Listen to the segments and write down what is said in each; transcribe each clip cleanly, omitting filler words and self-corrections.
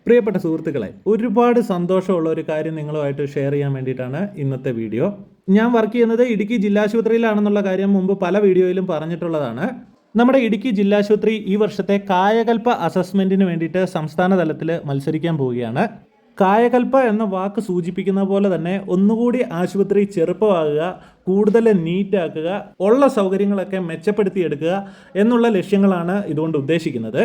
പ്രിയപ്പെട്ട സുഹൃത്തുക്കളെ, ഒരുപാട് സന്തോഷമുള്ള ഒരു കാര്യം നിങ്ങളുമായിട്ട് ഷെയർ ചെയ്യാൻ വേണ്ടിയിട്ടാണ് ഇന്നത്തെ വീഡിയോ. ഞാൻ വർക്ക് ചെയ്യുന്നത് ഇടുക്കി ജില്ലാശുപത്രിയിലാണെന്നുള്ള കാര്യം മുമ്പ് പല വീഡിയോയിലും പറഞ്ഞിട്ടുള്ളതാണ്. നമ്മുടെ ഇടുക്കി ജില്ലാശുപത്രി ഈ വർഷത്തെ കായകൽപ്പ അസസ്മെൻറ്റിന് വേണ്ടിയിട്ട് സംസ്ഥാന തലത്തിൽ മത്സരിക്കാൻ പോവുകയാണ്. കായകൽപ്പ എന്ന വാക്ക് സൂചിപ്പിക്കുന്ന പോലെ തന്നെ ഒന്നുകൂടി ആശുപത്രി ചെറുപ്പമാകുക, കൂടുതൽ നീറ്റാക്കുക, ഉള്ള സൗകര്യങ്ങളൊക്കെ മെച്ചപ്പെടുത്തിയെടുക്കുക എന്നുള്ള ലക്ഷ്യങ്ങളാണ് ഇതുകൊണ്ട് ഉദ്ദേശിക്കുന്നത്.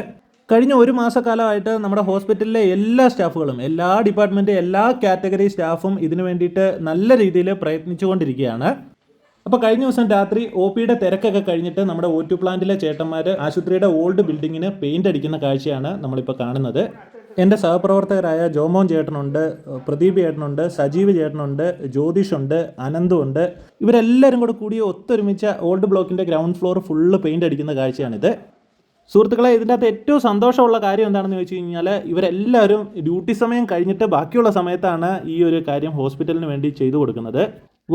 കഴിഞ്ഞ ഒരു മാസക്കാലമായിട്ട് നമ്മുടെ ഹോസ്പിറ്റലിലെ എല്ലാ സ്റ്റാഫുകളും, എല്ലാ ഡിപ്പാർട്ട്മെൻറ്റ്, എല്ലാ കാറ്റഗറി സ്റ്റാഫും ഇതിനു വേണ്ടിയിട്ട് നല്ല രീതിയിൽ പ്രയത്നിച്ചുകൊണ്ടിരിക്കുകയാണ്. അപ്പോൾ കഴിഞ്ഞ ദിവസം രാത്രി OPയുടെ തിരക്കൊക്കെ കഴിഞ്ഞിട്ട് നമ്മുടെ O2 പ്ലാന്റിലെ ചേട്ടന്മാർ ആശുപത്രിയുടെ ഓൾഡ് ബിൽഡിങ്ങിന് പെയിൻ്റ് അടിക്കുന്ന കാഴ്ചയാണ് നമ്മളിപ്പോൾ കാണുന്നത്. എൻ്റെ സഹപ്രവർത്തകരായ ജോമോൻ ചേട്ടനുണ്ട്, പ്രദീപ് ചേട്ടനുണ്ട്, സജീവ് ചേട്ടനുണ്ട്, ജ്യോതിഷുണ്ട്, അനന്തുണ്ട്. ഇവരെല്ലാവരും കൂടി ഒത്തൊരുമിച്ച ഓൾഡ് ബ്ലോക്കിൻ്റെ ഗ്രൗണ്ട് ഫ്ലോർ ഫുള്ള് പെയിൻ്റ് അടിക്കുന്ന കാഴ്ചയാണിത്. സുഹൃത്തുക്കളെ, ഇതിൻ്റെ അകത്ത് ഏറ്റവും സന്തോഷമുള്ള കാര്യം എന്താണെന്ന് ചോദിച്ചു കഴിഞ്ഞാൽ, ഇവരെല്ലാവരും ഡ്യൂട്ടി സമയം കഴിഞ്ഞിട്ട് ബാക്കിയുള്ള സമയത്താണ് ഈ ഒരു കാര്യം ഹോസ്പിറ്റലിന് വേണ്ടി ചെയ്തു കൊടുക്കുന്നത്.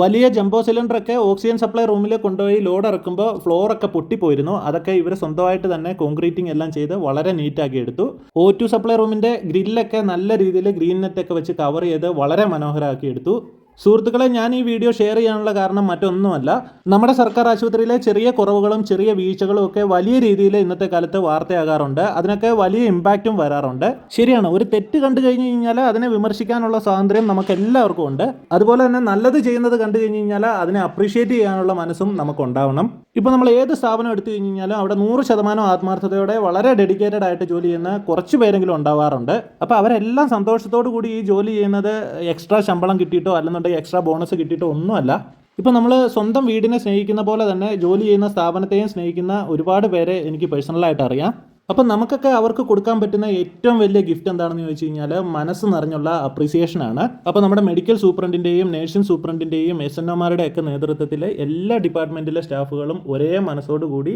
വലിയ ജംബോ സിലിണ്ടറൊക്കെ ഓക്സിജൻ സപ്ലൈ റൂമിൽ കൊണ്ടുപോയി ലോഡ് ഇറക്കുമ്പോൾ ഫ്ലോറൊക്കെ പൊട്ടിപ്പോയിരുന്നു. അതൊക്കെ ഇവർ സ്വന്തമായിട്ട് തന്നെ കോൺക്രീറ്റിംഗ് എല്ലാം ചെയ്ത് വളരെ നീറ്റാക്കി എടുത്തു. O2 സപ്ലൈ റൂമിൻ്റെ ഗ്രില്ലൊക്കെ നല്ല രീതിയിൽ ഗ്രീൻ നെറ്റൊക്കെ വെച്ച് കവർ ചെയ്ത് വളരെ മനോഹരമാക്കി എടുത്തു. സുഹൃത്തുക്കളെ, ഞാൻ ഈ വീഡിയോ ഷെയർ ചെയ്യാനുള്ള കാരണം മറ്റൊന്നുമല്ല, നമ്മുടെ സർക്കാർ ആശുപത്രിയിലെ ചെറിയ കുറവുകളും ചെറിയ വീഴ്ചകളും ഒക്കെ വലിയ രീതിയിൽ ഇന്നത്തെ കാലത്ത് വാർത്തയാകാറുണ്ട്. അതിനൊക്കെ വലിയ ഇമ്പാക്റ്റും വരാറുണ്ട്. ശരിയാണ്, ഒരു തെറ്റ് കണ്ടു കഴിഞ്ഞ് കഴിഞ്ഞാൽ അതിനെ വിമർശിക്കാനുള്ള സ്വാതന്ത്ര്യം നമുക്ക് എല്ലാവർക്കും ഉണ്ട്. അതുപോലെ തന്നെ നല്ലത് ചെയ്യുന്നത് കണ്ടു കഴിഞ്ഞ് കഴിഞ്ഞാൽ അതിനെ അപ്രീഷിയേറ്റ് ചെയ്യാനുള്ള മനസ്സും നമുക്കുണ്ടാവണം. ഇപ്പോൾ നമ്മൾ ഏത് സ്ഥാപനം എടുത്തു കഴിഞ്ഞ് കഴിഞ്ഞാലും അവിടെ 100% ആത്മാർത്ഥതയോടെ വളരെ ഡെഡിക്കേറ്റഡ് ആയിട്ട് ജോലി ചെയ്യുന്ന കുറച്ച് പേരെങ്കിലും ഉണ്ടാവാറുണ്ട്. അപ്പോൾ അവരെല്ലാം സന്തോഷത്തോടു കൂടി ഈ ജോലി ചെയ്യുന്നത് എക്സ്ട്രാ ശമ്പളം കിട്ടിയിട്ടോ അല്ലെന്നുണ്ടെങ്കിൽ എക്സ്ട്രാ ബോണസ് കിട്ടിയിട്ടോ ഒന്നുമല്ല. ഇപ്പോൾ നമ്മൾ സ്വന്തം വീടിനെ സ്നേഹിക്കുന്ന പോലെ തന്നെ ജോലി ചെയ്യുന്ന സ്ഥാപനത്തെയും സ്നേഹിക്കുന്ന ഒരുപാട് പേരെ എനിക്ക് പേഴ്സണലായിട്ട് അറിയാം. അപ്പം നമുക്കൊക്കെ അവർക്ക് കൊടുക്കാൻ പറ്റുന്ന ഏറ്റവും വലിയ ഗിഫ്റ്റ് എന്താണെന്ന് ചോദിച്ചു കഴിഞ്ഞാൽ മനസ്സ് നിറഞ്ഞുള്ള അപ്രീസിയേഷനാണ്. അപ്പോൾ നമ്മുടെ മെഡിക്കൽ സൂപ്രണ്ടിൻ്റെയും നേഴ്സിംഗ് സൂപ്രണ്ടിൻ്റെയും SNOമാരുടെയൊക്കെ നേതൃത്വത്തിൽ എല്ലാ ഡിപ്പാർട്ട്മെൻറ്റിലെ സ്റ്റാഫുകളും ഒരേ മനസ്സോടുകൂടി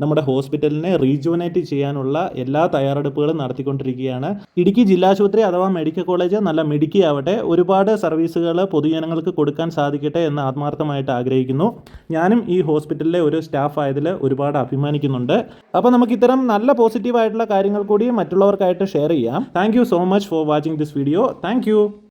നമ്മുടെ ഹോസ്പിറ്റലിനെ റീജുവനേറ്റ് ചെയ്യാനുള്ള എല്ലാ തയ്യാറെടുപ്പുകളും നടത്തിക്കൊണ്ടിരിക്കുകയാണ്. ഇടുക്കി ജില്ലാശുപത്രി അഥവാ മെഡിക്കൽ കോളേജ് നല്ല മിടുക്കിയാവട്ടെ, ഒരുപാട് സർവീസുകൾ പൊതുജനങ്ങൾക്ക് കൊടുക്കാൻ സാധിക്കട്ടെ എന്ന് ആത്മാർത്ഥമായിട്ട് ആഗ്രഹിക്കുന്നു. ഞാനും ഈ ഹോസ്പിറ്റലിലെ ഒരു സ്റ്റാഫ് ആയതിൽ ഒരുപാട് അഭിമാനിക്കുന്നുണ്ട്. അപ്പോൾ നമുക്ക് ഇത്തരം നല്ല പോസിറ്റീവായിട്ടുള്ള കാര്യങ്ങൾ കൂടി മറ്റുള്ളവർക്കായിട്ട് ഷെയർ ചെയ്യാം. Thank you so much for watching this video. Thank you.